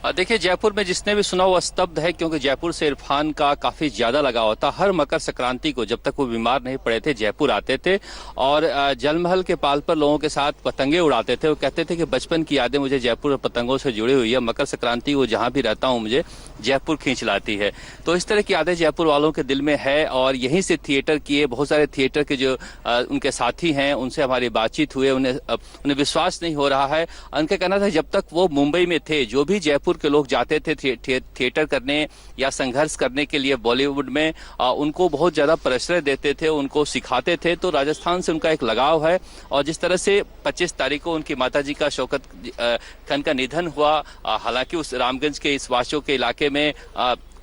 देखिए, जयपुर में जिसने भी सुना वो स्तब्ध है, क्योंकि जयपुर से इरफान का काफी ज्यादा लगाव होता। हर मकर संक्रांति को, जब तक वो बीमार नहीं पड़े थे, जयपुर आते थे और जलमहल के पाल पर लोगों के साथ पतंगे उड़ाते थे। वो कहते थे कि बचपन की यादें मुझे जयपुर और पतंगों से जुड़ी हुई है। मकर संक्रांति को जहां भी रहता हूं मुझे जयपुर खींच लाती है। तो इस तरह की यादें जयपुर वालों के दिल में है और यहीं से थिएटर किए बहुत सारे थिएटर के जो उनके साथी हैं उनसे हमारी बातचीत हुई। उन्हें विश्वास नहीं हो रहा है। उनका कहना था जब तक वो मुंबई में थे, जो भी जयपुर के लोग जाते थे थिएटर करने या संघर्ष करने के लिए बॉलीवुड में, उनको बहुत ज्यादा प्रश्रय देते थे, उनको सिखाते थे। तो राजस्थान से उनका एक लगाव है। और जिस तरह से 25 तारीख को उनकी माताजी का शौकत खान का निधन हुआ, हालांकि उस रामगंज के इस वाशियों के इलाके में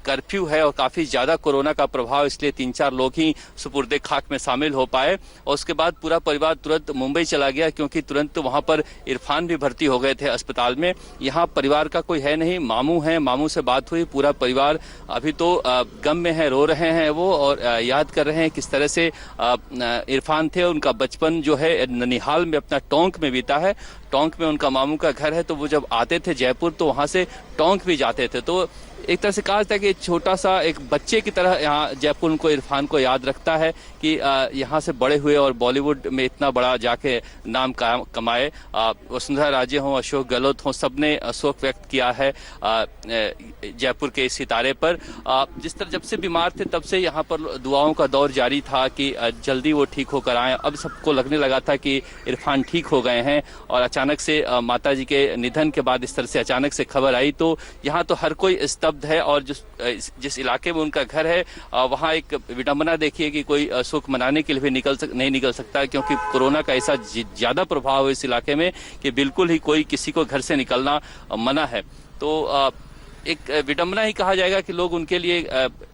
कर्फ्यू है और काफी ज्यादा कोरोना का प्रभाव, इसलिए 3-4 लोग ही सुपुर्दे खाक में शामिल हो पाए। और उसके बाद पूरा परिवार तुरंत मुंबई चला गया, क्योंकि तुरंत वहां पर इरफान भी भर्ती हो गए थे अस्पताल में। यहाँ परिवार का कोई है नहीं, मामू है, मामू से बात हुई। पूरा परिवार अभी तो गम में है, रो रहे हैं वो, और याद कर रहे हैं किस तरह से इरफान थे। उनका बचपन जो है ननिहाल में, अपना टोंक में बीता है। टोंक में उनका मामू का घर है, तो वो जब आते थे जयपुर तो वहां से टोंक भी जाते थे। तो एक तरह से कहा जाता है कि छोटा सा एक बच्चे की तरह यहाँ जयपुर उनको, इरफान को याद रखता है कि यहाँ से बड़े हुए और बॉलीवुड में इतना बड़ा जाके नाम कमाए। वसुंधरा राजे हों, अशोक गहलोत हों, सबने शोक व्यक्त किया है जयपुर के इस सितारे पर। जिस तरह जब से बीमार थे तब से यहाँ पर दुआओं का दौर जारी था कि जल्दी वो ठीक होकर आए। अब सबको लगने लगा था कि इरफान ठीक हो गए हैं, और अचानक से माता जी के निधन के बाद इस तरह से अचानक से खबर आई, तो यहाँ तो हर कोई स्तब्ध है। और जिस इलाके में उनका घर है वहाँ एक विडंबना देखिए कि कोई सुख मनाने के लिए भी नहीं निकल सकता, क्योंकि कोरोना का ऐसा ज्यादा प्रभाव है इस इलाके में कि बिल्कुल ही कोई किसी को घर से निकलना मना है। तो एक विडंबना ही कहा जाएगा कि लोग उनके लिए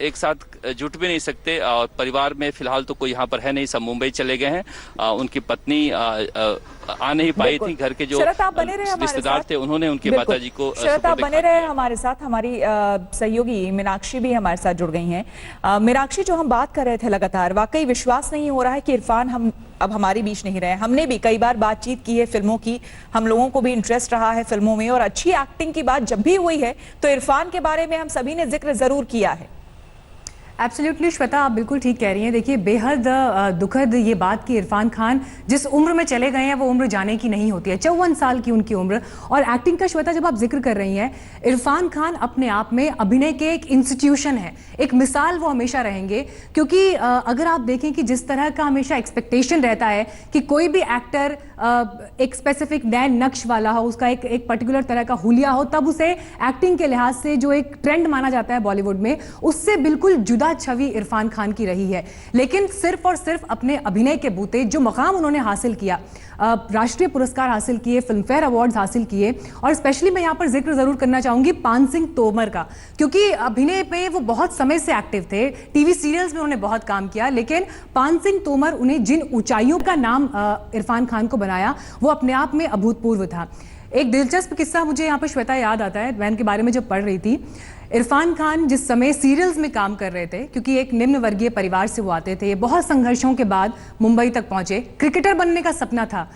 एक साथ जुट भी नहीं सकते। और परिवार में फिलहाल तो कोई यहाँ पर है नहीं, सब मुंबई चले गए हैं। उनकी पत्नी आ नहीं पाई थी, घर के जो रिश्तेदार थे उन्होंने उनके माताजी को। शरद, आप बने रहे हमारे साथ। हमारी सहयोगी मीनाक्षी भी हमारे साथ जुड़ गई हैं। मीनाक्षी, जो हम बात कर रहे थे लगातार, वाकई विश्वास नहीं हो रहा है कि इरफान अब हमारे बीच नहीं रहे। हमने भी कई बार बातचीत की है फिल्मों की, हम लोगों को भी इंटरेस्ट रहा है फिल्मों में, और अच्छी एक्टिंग की बात जब भी हुई है तो इरफान के बारे में हम सभी ने जिक्र जरूर किया है। एब्सोल्युटली श्वेता, आप बिल्कुल ठीक कह रही हैं। देखिए, बेहद दुखद ये बात कि इरफान खान जिस उम्र में चले गए हैं वो उम्र जाने की नहीं होती है। 54 साल की उनकी उम्र। और एक्टिंग का श्वेता जब आप जिक्र कर रही हैं, इरफान खान अपने आप में अभिनय के एक इंस्टीट्यूशन है, एक मिसाल वो हमेशा रहेंगे। क्योंकि अगर आप देखें कि जिस तरह का हमेशा एक्सपेक्टेशन रहता है कि कोई भी एक्टर एक स्पेसिफिक नए नक्श वाला हो, उसका एक पर्टिकुलर तरह का हुलिया हो, तब उसे एक्टिंग के लिहाज से जो एक ट्रेंड माना जाता है बॉलीवुड में, उससे बिल्कुल जुदा छवि इरफान खान की रही है। लेकिन सिर्फ और सिर्फ अपने अभिनय के बूते जो मकाम उन्होंने हासिल किया, राष्ट्रीय पुरस्कार हासिल किए, फिल्म फेयर अवार्ड्स हासिल किए, और स्पेशली मैं यहाँ पर जिक्र जरूर करना चाहूंगी पान सिंह तोमर का, क्योंकि अभिनय में वो बहुत समय से एक्टिव थे, टीवी सीरियल्स में उन्होंने बहुत काम किया। लेकिन पान सिंह तोमर उन्हें जिन ऊंचाइयों का नाम इरफान खान को बनाया, वो अपने आप में अभूतपूर्व था। एक दिलचस्प किस्सा मुझे यहाँ पर श्वेता याद आता है, मैं इनके बारे में जब पढ़ रही थी। इरफान खान जिस समय सीरियल्स में काम कर रहे थे, क्योंकि एक निम्न वर्गीय परिवार से वो आते थे, बहुत संघर्षों के बाद मुंबई तक पहुंचे। क्रिकेटर बनने का सपना था,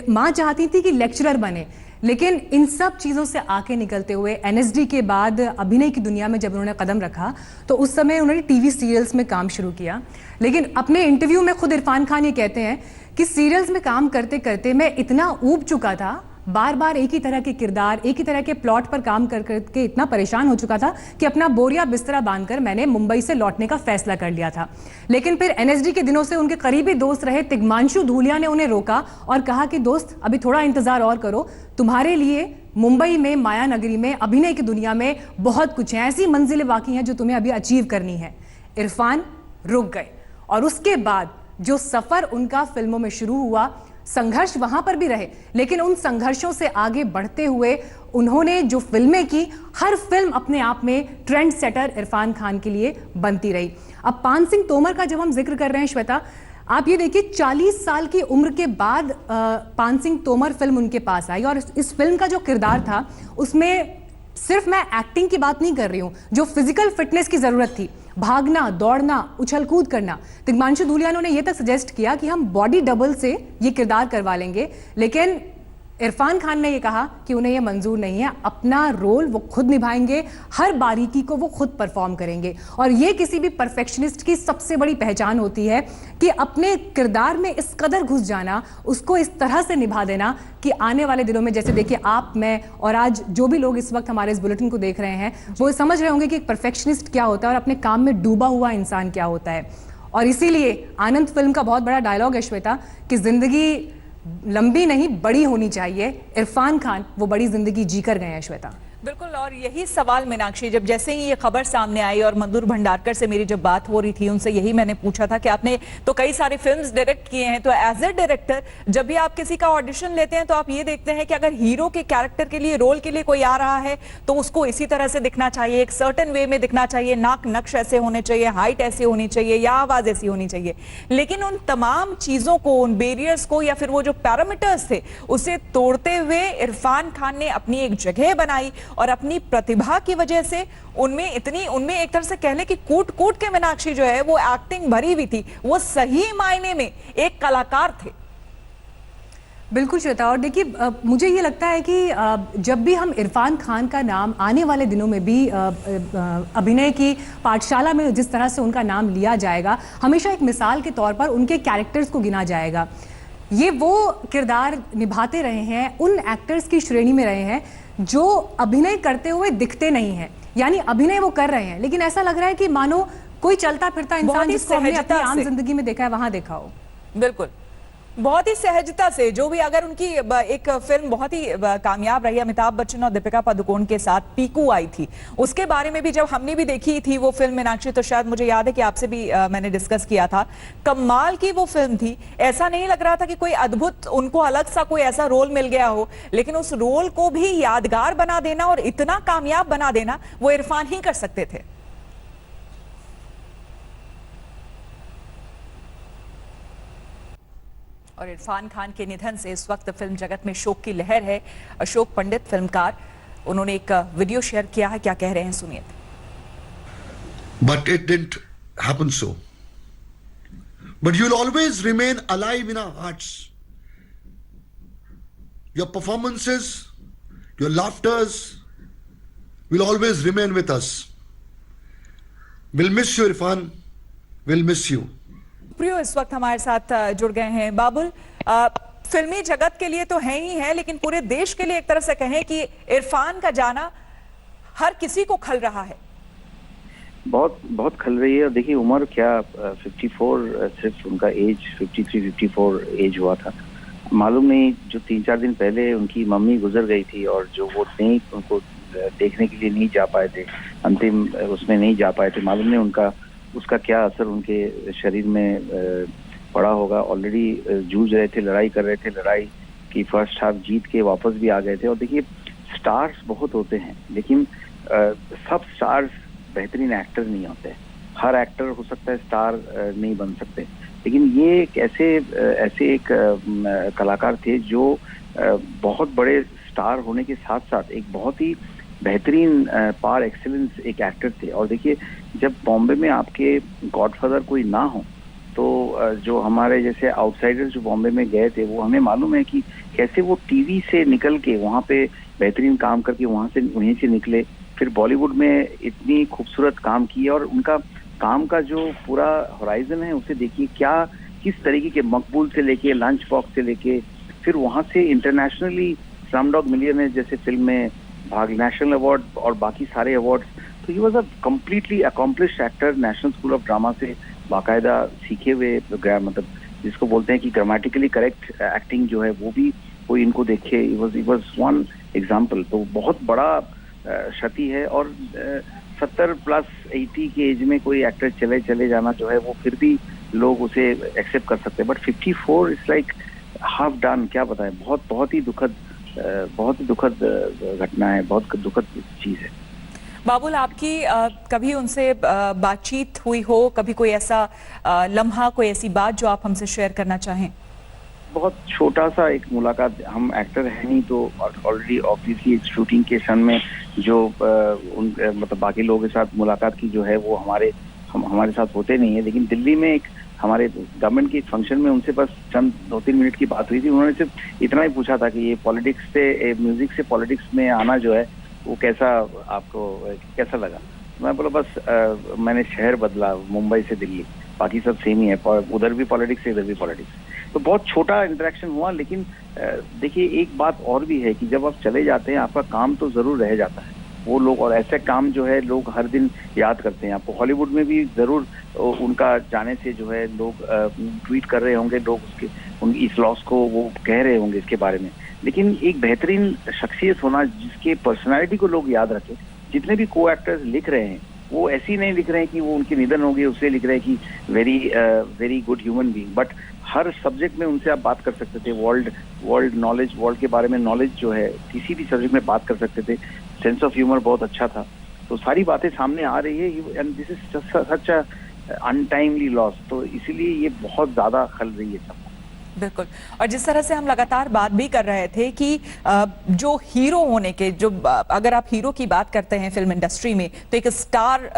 माँ चाहती थी कि लेक्चरर बने, लेकिन इन सब चीज़ों से आके निकलते हुए एनएसडी के बाद अभिनय की दुनिया में जब उन्होंने कदम रखा, तो उस समय उन्होंने टीवी सीरियल्स में काम शुरू किया। लेकिन अपने इंटरव्यू में खुद इरफान खान ये कहते हैं कि सीरियल्स में काम करते करते मैं इतना ऊब चुका था, बार बार एक ही तरह के किरदार, एक ही तरह के प्लॉट पर काम कर करके इतना परेशान हो चुका था कि अपना बोरिया बिस्तरा बांधकर मैंने मुंबई से लौटने का फैसला कर लिया था। लेकिन फिर एनएसडी के दिनों से उनके करीबी दोस्त रहे तिग्मांशु धूलिया ने उन्हें रोका और कहा कि दोस्त, अभी थोड़ा इंतजार और करो, तुम्हारे लिए मुंबई में, माया नगरी में, अभिनय की दुनिया में बहुत कुछ है, ऐसी मंजिलें बाकी हैं जो तुम्हें अभी अचीव करनी है। इरफान रुक गए, और उसके बाद जो सफर उनका फिल्मों में शुरू हुआ, संघर्ष वहां पर भी रहे, लेकिन उन संघर्षों से आगे बढ़ते हुए उन्होंने जो फिल्में की, हर फिल्म अपने आप में ट्रेंड सेटर इरफान खान के लिए बनती रही। अब पान सिंह तोमर का जब हम जिक्र कर रहे हैं श्वेता, आप ये देखिए 40 साल की उम्र के बाद पान सिंह तोमर फिल्म उनके पास आई, और इस फिल्म का जो किरदार था उसमें सिर्फ मैं एक्टिंग की बात नहीं कर रही हूँ, जो फिजिकल फिटनेस की जरूरत थी, भागना, दौड़ना, उछल कूद करना, तिग्मांशु धूलिया ने यह तक सजेस्ट किया कि हम बॉडी डबल से ये किरदार करवा लेंगे। लेकिन इरफान खान ने ये कहा कि उन्हें ये मंजूर नहीं है, अपना रोल वो खुद निभाएंगे, हर बारीकी को वो खुद परफॉर्म करेंगे। और ये किसी भी परफेक्शनिस्ट की सबसे बड़ी पहचान होती है कि अपने किरदार में इस कदर घुस जाना, उसको इस तरह से निभा देना कि आने वाले दिनों में, जैसे देखिए आप, मैं और आज जो भी लोग इस वक्त हमारे इस बुलेटिन को देख रहे हैं, वो समझ रहे होंगे कि एक परफेक्शनिस्ट क्या होता है और अपने काम में डूबा हुआ इंसान क्या होता है। और इसीलिए आनंद फिल्म का बहुत बड़ा डायलॉग है श्वेता कि जिंदगी लंबी नहीं बड़ी होनी चाहिए। इरफान खान वो बड़ी जिंदगी जीकर गए हैं श्वेता। बिल्कुल, और यही सवाल मीनाक्षी, जब जैसे ही ये खबर सामने आई और मधुर भंडारकर से मेरी जब बात हो रही थी, उनसे यही मैंने पूछा था कि आपने तो कई सारे फिल्म्स डायरेक्ट किए हैं, तो एज ए डायरेक्टर जब भी आप किसी का ऑडिशन लेते हैं तो आप ये देखते हैं कि अगर हीरो के कैरेक्टर के लिए, रोल के लिए कोई आ रहा है तो उसको इसी तरह से दिखना चाहिए, एक सर्टेन वे में दिखना चाहिए, नाक नक्श ऐसे होने चाहिए, हाइट ऐसी होनी चाहिए या आवाज ऐसी होनी चाहिए। लेकिन उन तमाम चीजों को, उन बैरियर्स को या फिर वो जो पैरामीटर्स थे उसे तोड़ते हुए इरफान खान ने अपनी एक जगह बनाई और अपनी प्रतिभा की वजह से उनमें एक तरह से कह ले कि कूट कूट के मीनाक्षी जो है वो एक्टिंग भरी हुई थी, वो सही मायने में एक कलाकार थे। बिल्कुल श्वेता, और देखिए मुझे ये लगता है कि जब भी हम इरफान खान का नाम आने वाले दिनों में भी अभिनय की पाठशाला में जिस तरह से उनका नाम लिया जाएगा, हमेशा एक मिसाल के तौर पर उनके कैरेक्टर्स को गिना जाएगा। ये वो किरदार निभाते रहे हैं, उन एक्टर्स की श्रेणी में रहे हैं जो अभिनय करते हुए दिखते नहीं हैं, यानी अभिनय वो कर रहे हैं लेकिन ऐसा लग रहा है कि मानो कोई चलता फिरता इंसान जिसको हमने अपनी आम जिंदगी में देखा है वहां देखा हो। बिल्कुल, बहुत ही सहजता से, जो भी, अगर उनकी एक फिल्म बहुत ही कामयाब रही, अमिताभ बच्चन और दीपिका पादुकोण के साथ पीकू आई थी, उसके बारे में भी जब हमने भी देखी थी वो फिल्म मीनाक्षी, तो शायद मुझे याद है कि आपसे भी मैंने डिस्कस किया था, कमाल की वो फिल्म थी। ऐसा नहीं लग रहा था कि कोई अद्भुत उनको अलग सा कोई ऐसा रोल मिल गया हो, लेकिन उस रोल को भी यादगार बना देना और इतना कामयाब बना देना वो इरफान ही कर सकते थे। और इरफान खान के निधन से इस वक्त फिल्म जगत में शोक की लहर है। अशोक पंडित फिल्मकार, उन्होंने एक वीडियो शेयर किया है, क्या कह रहे हैं सुनिए। But it didn't happen so. But you'll always remain alive in our hearts. Your performances, your laughters will always remain with us. We'll miss you, Irfan. We'll miss you. प्रियो इस वक्त हमारे साथ जुड़ गए हैं। बाबुल, फिल्मी जगत के लिए तो है ही है, लेकिन पूरे देश के लिए एक तरह से कहें कि इरफान का जाना हर किसी को खल रहा है। बहुत बहुत खल रही है। देखिए उम्र क्या, 54 सिर्फ उनका एज, 53-54 एज हुआ था। मालूम नहीं, जो 3-4 दिन पहले उनकी मम्मी गुजर गई थी और जो वो नहीं, उनको देखने के लिए नहीं जा पाए थे, अंतिम उसमें नहीं जा पाए थे, मालूम नहीं उनका उसका क्या असर उनके शरीर में पड़ा होगा। ऑलरेडी जूझ रहे थे, लड़ाई कर रहे थे, लड़ाई की फर्स्ट हाफ जीत के वापस भी आ गए थे। और देखिए स्टार्स बहुत होते हैं, लेकिन सब स्टार्स बेहतरीन एक्टर नहीं होते। हर एक्टर हो सकता है स्टार नहीं बन सकते, लेकिन ये ऐसे एक कलाकार थे जो बहुत बड़े स्टार होने के साथ साथ एक बहुत ही बेहतरीन पार एक्सीलेंस एक एक्टर थे। और देखिए जब बॉम्बे में आपके गॉडफादर कोई ना हो तो जो हमारे जैसे आउटसाइडर्स जो बॉम्बे में गए थे, वो हमें मालूम है कि कैसे वो टीवी से निकल के वहाँ पे बेहतरीन काम करके वहीं से निकले, फिर बॉलीवुड में इतनी खूबसूरत काम किए। और उनका काम का जो पूरा होराइजन है उसे देखिए, क्या किस तरीके के मकबूल से लेके, लंच बॉक्स से लेके, फिर वहाँ से इंटरनेशनली स्लमडॉग मिलियनेयर जैसे फिल्म में भाग, नेशनल अवार्ड और बाकी सारे अवार्ड्स। तो he was a completely accomplished actor, national School of drama से बाकायदा सीखे हुए, मतलब जिसको बोलते हैं कि ग्रामेटिकली करेक्ट एक्टिंग जो है वो भी कोई इनको देखे, ही वाज वन एग्जाम्पल। तो बहुत बड़ा क्षति है। और 70+80 के एज में कोई एक्टर चले जाना जो है वो फिर भी लोग उसे एक्सेप्ट कर सकते हैं, but 54 is like half done. क्या बताएं, बहुत ही दुखद घटना है, बहुत दुखद चीज है। बाबुल, आपकी कभी उनसे बातचीत हुई हो, कभी कोई ऐसा लम्हा, कोई ऐसी बात जो आप हमसे शेयर करना चाहें? बहुत छोटा सा एक मुलाकात, हम एक्टर हैं नहीं तो ऑलरेडी ऑब्वियसली शूटिंग के सन में जो मतलब बाकी लोगों के साथ मुलाकात की जो है वो हमारे साथ होते नहीं है, लेकिन दिल्ली में एक हमारे गवर्नमेंट की फंक्शन में उनसे बस चंद 2-3 मिनट की बात हुई थी। उन्होंने सिर्फ इतना ही पूछा था कि ये पॉलिटिक्स से, म्यूजिक से पॉलिटिक्स में आना जो है वो आपको कैसा लगा। मैं बोला बस मैंने शहर बदला, मुंबई से दिल्ली, बाकी सब सेम ही है, उधर भी पॉलिटिक्स है इधर भी पॉलिटिक्स। तो बहुत छोटा इंटरेक्शन हुआ, लेकिन देखिए एक बात और भी है कि जब आप चले जाते हैं आपका काम तो जरूर रह जाता है वो लोग, और ऐसे काम जो है लोग हर दिन याद करते हैं आपको। हॉलीवुड में भी जरूर उनका जाने से जो है लोग ट्वीट कर रहे होंगे, लोग इस लॉस को वो कह रहे होंगे इसके बारे में, लेकिन एक बेहतरीन शख्सियत होना जिसके पर्सनालिटी को लोग याद रखें। जितने भी को एक्टर्स लिख रहे हैं वो ऐसे ही नहीं लिख रहे हैं कि वो उनके निधन हो गए उससे लिख रहे हैं कि very good human being, but her subject में उनसे आप बात कर सकते थे। वर्ल्ड नॉलेज, वर्ल्ड के बारे में नॉलेज जो है किसी भी सब्जेक्ट में बात कर सकते थे। सेंस ऑफ ह्यूमर बहुत अच्छा था। तो सारी बातें सामने आ रही है, and this is such a untimely loss. तो इसीलिए ये बहुत ज्यादा खल रही है सब। बिल्कुल। और जिस तरह से हम लगातार बात भी कर रहे थे कि जो हीरो होने के, जो अगर आप हीरो की बात करते हैं फिल्म इंडस्ट्री में, तो एक स्टार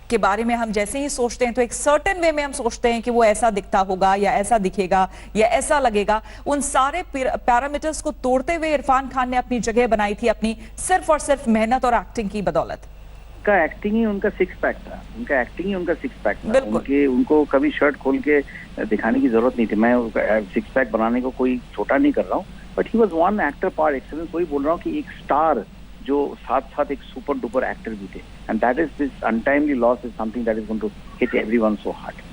के बारे में हम जैसे ही सोचते हैं तो एक सर्टेन वे में हम सोचते हैं कि वो ऐसा दिखता होगा या ऐसा दिखेगा या ऐसा लगेगा। उन सारे पैरामीटर्स को तोड़ते हुए इरफान खान ने अपनी जगह बनाई थी, अपनी सिर्फ और सिर्फ मेहनत और एक्टिंग की बदौलत। उनका एक्टिंग ही उनका सिक्स पैक था, उनको कभी शर्ट खोल के दिखाने की जरूरत नहीं थी। मैं सिक्स पैक बनाने को कोई छोटा नहीं कर रहा हूँ, but he was one actor par excellence. वही बोल रहा हूँ कि एक स्टार जो साथ साथ एक सुपर डुपर एक्टर भी थे, and that is this untimely loss is something that is going to hit everyone so hard.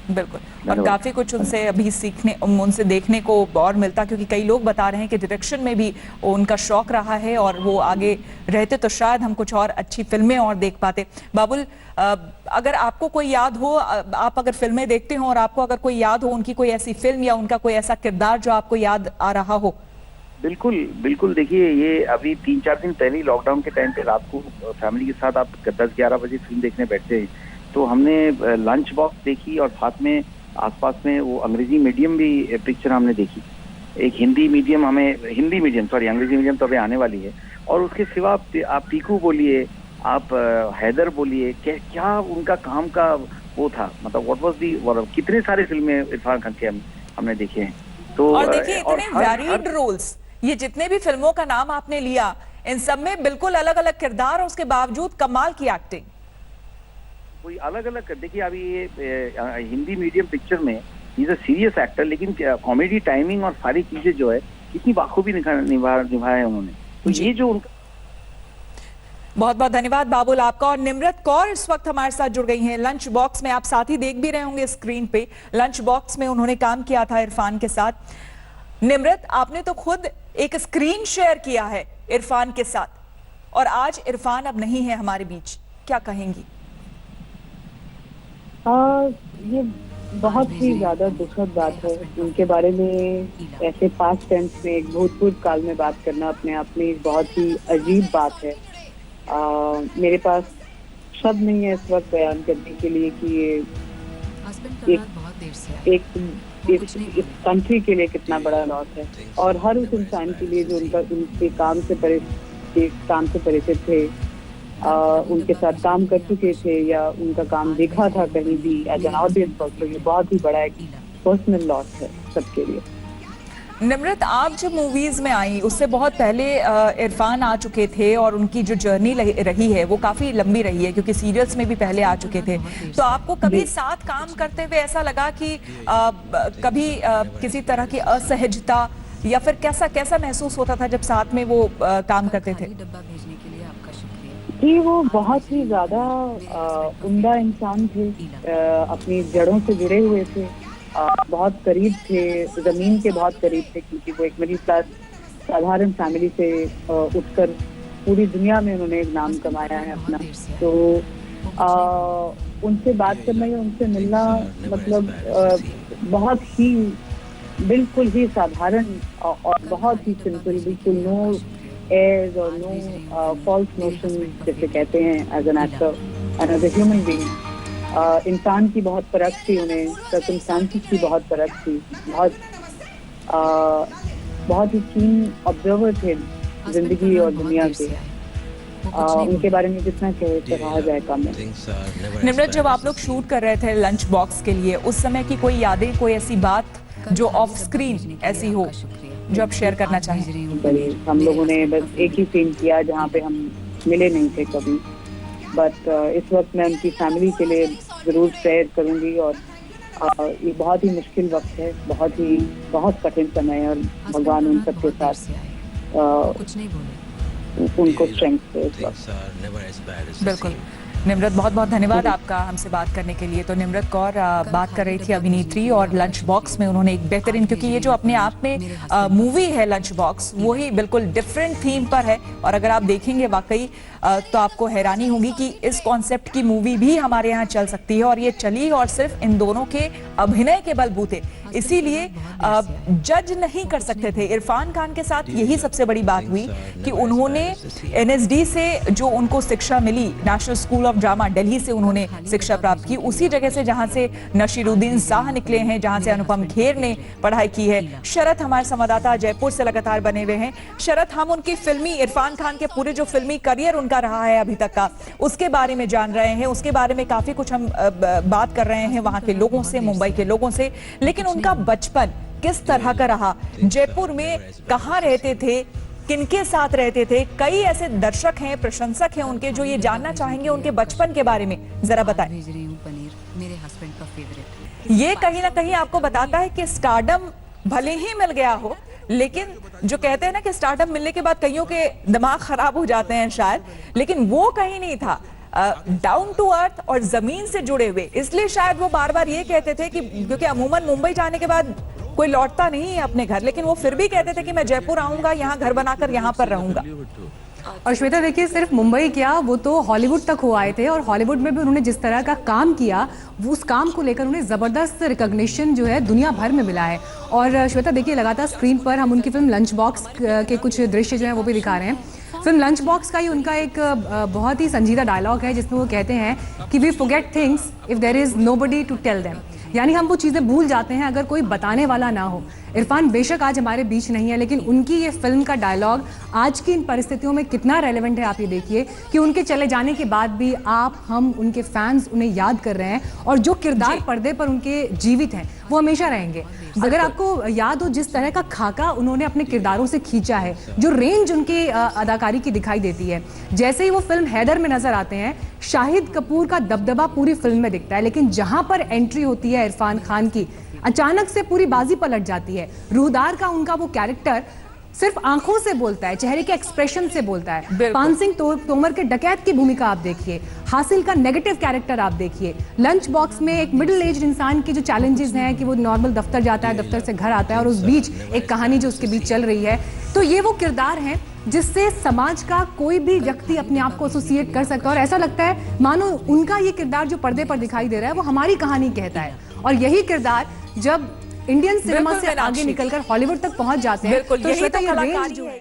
बिल्कुल। और काफी कुछ उनसे अभी सीखने, उनसे देखने को और मिलता, क्योंकि कई लोग बता रहे हैं कि डायरेक्शन में भी उनका शौक रहा है और वो आगे रहते तो शायद हम कुछ और अच्छी फिल्में और देख पाते। बाबुल, अगर आपको कोई याद हो, आप अगर फिल्में देखते हो और आपको अगर कोई याद हो उनकी कोई ऐसी फिल्म या उनका कोई ऐसा किरदार जो आपको याद आ रहा हो। बिल्कुल। देखिए ये अभी 3-4 दिन पहले लॉकडाउन के टाइम पे रात को फैमिली के साथ आप 10-11 बजे फिल्म देखने बैठते हैं, तो हमने लंच बॉक्स देखी और साथ में आसपास में वो अंग्रेजी मीडियम भी पिक्चर हमने देखी। एक हिंदी मीडियम, अंग्रेजी मीडियम तो अभी आने वाली है। और उसके सिवा आप पीकू बोलिए, आप हैदर बोलिए, क्या उनका काम का वो था, मतलब व्हाट वाज दी, कितने सारे फिल्में इरफान खान के हमने देखे हैं। तो और देखिए इतने वैरिड रोल्स, ये जितने भी फिल्मों का नाम आपने लिया इन सब में बिल्कुल अलग अलग किरदार और उसके बावजूद कमाल की एक्टिंग। कोई अलग अलग, देखिए अभी ये हिंदी मीडियम पिक्चर में इज अ सीरियस एक्टर, लेकिन कॉमेडी टाइमिंग और सारी चीजें जो है कितनी बाखूबी निभाया है उन्होंने। तो ये जो उनका बहुत बहुत धन्यवाद बाबुल आपका। और निम्रत कौर इस वक्त हमारे साथ जुड़ गई हैं लंच बॉक्स में। आप साथ ही देख भी रहे होंगे स्क्रीन पे, लंच बॉक्स में उन्होंने काम किया था इरफान के साथ। निम्रत, आपने तो खुद एक स्क्रीन शेयर किया है इरफान के साथ, और आज इरफान अब नहीं है हमारे बीच, क्या कहेंगी? ये बहुत ही ज्यादा दुखद बात है। उनके बारे में ऐसे पास्ट टेंस में, एक भूतपूर्व काल में बात करना अपने आप में एक बहुत ही अजीब बात है। मेरे पास शब्द नहीं है इस वक्त बयान करने के लिए कि ये एक कंट्री के लिए कितना बड़ा लॉस है, और हर उस इंसान के लिए जो उनके काम से परिचित थे, उनके साथ काम कर चुके थे या उनका काम देखा था कहीं भी एज एन ऑडियंस। तो ये बहुत ही बड़ा एक पर्सनल लॉस है सबके लिए। निम्रत, आप जब मूवीज में आई उससे बहुत पहले इरफान आ चुके थे और उनकी जो जर्नी रही है वो काफी लंबी रही है, क्योंकि सीरियल्स में भी पहले आ चुके थे। तो आपको कभी साथ काम करते हुए ऐसा लगा कि कभी किसी तरह की असहजता या फिर कैसा महसूस होता था जब साथ में वो काम करते थे? जी, वो बहुत ही ज्यादा उम्दा इंसान थे, अपनी जड़ों से जुड़े हुए थे, बहुत करीब थे, जमीन के बहुत करीब थे, क्योंकि वो एक मिडिल क्लास साधारण फैमिली से उठकर पूरी दुनिया में उन्होंने एक नाम कमाया है अपना। तो उनसे बात करना या उनसे मिलना मतलब बहुत ही बिल्कुल ही साधारण और बहुत ही सिंपल, बिल्कुल नो एज और नो फॉल्स नोशन जैसे कहते हैं as an actor and as a human being. इंसान की बहुत परख थी उन्हें, सर्कमस्टांसेस की बहुत परख थी, बहुत ही कीन ऑब्जर्वर थे जिंदगी और दुनिया के। उनके बारे में जितना कहे तो कहा जाए कम है। निम्रत, जब आप लोग शूट कर रहे थे लंच बॉक्स के लिए, उस समय की कोई यादें, कोई ऐसी बात जो ऑफ स्क्रीन ऐसी हो जो आप शेयर करना चाहें? हम लोगों ने बस एक ही सीन किया जहाँ पे हम मिले नहीं थे कभी, बट इस वक्त मैं उनकी फैमिली के लिए जरूर प्रेयर करूंगी। और ये बहुत ही मुश्किल वक्त है, बहुत कठिन समय है, और भगवान उन सबके साथ उनको स्ट्रेंथ दे इस वक्त। बिल्कुल निम्रत, बहुत बहुत धन्यवाद आपका हमसे बात करने के लिए। तो निम्रत कौर बात कर रही थी अभिनेत्री, और लंच बॉक्स में उन्होंने एक बेहतरीन, क्योंकि ये जो अपने आप में मूवी है लंच बॉक्स, वही बिल्कुल डिफरेंट थीम पर है। और अगर आप देखेंगे वाकई तो आपको हैरानी होगी कि इस कॉन्सेप्ट की मूवी भी हमारे यहाँ चल सकती है, और ये चली और सिर्फ इन दोनों के अभिनय के बलबूते। इसीलिए जज नहीं कर सकते थे। इरफान खान के साथ यही सबसे बड़ी बात हुई कि उन्होंने NSD से जो उनको शिक्षा मिली, National School of Drama Delhi से उन्होंने शिक्षा प्राप्त की, उसी जगह से जहां से नशीरुद्दीन शाह निकले हैं, जहां से अनुपम खेर ने पढ़ाई की है। शरत हमारे संवाददाता जयपुर से लगातार बने हुए हैं। शरत, हम उनकी फिल्मी, इरफान खान के पूरे जो फिल्मी करियर उनका रहा है अभी तक का, उसके बारे में जान रहे हैं, उसके बारे में काफी कुछ हम बात कर रहे हैं वहां के लोगों से, मुंबई के लोगों से। लेकिन उनका बचपन किस तरह का रहा, जयपुर में कहाँ रहते थे, किनके साथ रहते थे? कई ऐसे दर्शक हैं, प्रशंसक हैं उनके, जो ये जानना चाहेंगे उनके बचपन के बारे में। जरा बताएं। मेरे हस्बैंड का फेवरेट। ये कहीं ना कहीं आपको बताता है कि स्टारडम भले ही मिल गया हो, लेकिन जो कहते हैं ना कि स्टारडम मिलने के बाद कईयों के दिमाग खराब हो जाते हैं शायद, लेकिन वो कहीं नहीं था। डाउन टू अर्थ और जमीन से जुड़े हुए, इसलिए शायद वो बार बार ये कहते थे कि, क्योंकि अमूमन मुंबई जाने के बाद कोई लौटता नहीं है अपने घर, लेकिन वो फिर भी कहते थे कि मैं जयपुर आऊंगा, यहाँ घर बनाकर यहाँ पर रहूंगा। और श्वेता देखिए, सिर्फ मुंबई क्या, वो तो हॉलीवुड तक हो आए थे, और हॉलीवुड में भी उन्होंने जिस तरह का काम किया, वो उस काम को लेकर उन्हें ज़बरदस्त रिकॉग्निशन जो है दुनिया भर में मिला है। और श्वेता देखिए, लगातार स्क्रीन पर हम उनकी फिल्म लंच बॉक्स के कुछ दृश्य जो है वो भी दिखा रहे हैं। फिल्म लंच बॉक्स का ही उनका एक बहुत ही संजीदा डायलॉग है, जिसमें वो कहते हैं कि we forget things if there is nobody to tell them, यानी हम वो चीज़ें भूल जाते हैं अगर कोई बताने वाला ना हो। इरफान बेशक आज हमारे बीच नहीं है, लेकिन उनकी ये फिल्म का डायलॉग आज की इन परिस्थितियों में कितना रेलेवेंट है। आप ये देखिए कि उनके चले जाने के बाद भी आप, हम, उनके फैंस उन्हें याद कर रहे हैं, और जो किरदार पर्दे पर उनके जीवित हैं वो हमेशा रहेंगे। अगर आपको याद हो जिस तरह का खाका उन्होंने अपने किरदारों से खींचा है, जो रेंज उनकी अदाकारी की दिखाई देती है, जैसे ही वो फिल्म हैदर में नजर आते हैं, शाहिद कपूर का दबदबा पूरी फिल्म में दिखता है, लेकिन जहां पर एंट्री होती है इरफान खान की, अचानक से पूरी बाजी पलट जाती है। रूहदार का उनका वो कैरेक्टर सिर्फ आंखों से बोलता है, चेहरे के एक्सप्रेशन से बोलता है। पान सिंह तोमर के डकैत की भूमिका आप देखिए, हासिल का नेगेटिव कैरेक्टर आप देखिए, लंच बॉक्स में एक मिडिल एज इंसान की जो चैलेंजेस हैं कि वो नॉर्मल दफ्तर जाता है, दफ्तर से घर आता है, और उस बीच एक कहानी जो उसके बीच चल रही है। तो ये वो किरदार हैं जिससे समाज का कोई भी व्यक्ति अपने आप को एसोसिएट कर सकता है, और ऐसा लगता है मानो उनका ये किरदार जो पर्दे पर दिखाई दे रहा है वो हमारी कहानी कहता है। और यही किरदार जब इंडियन सिनेमा से आगे निकलकर हॉलीवुड तक पहुंच जाते हैं, तो श्वेता ये रेंज जो है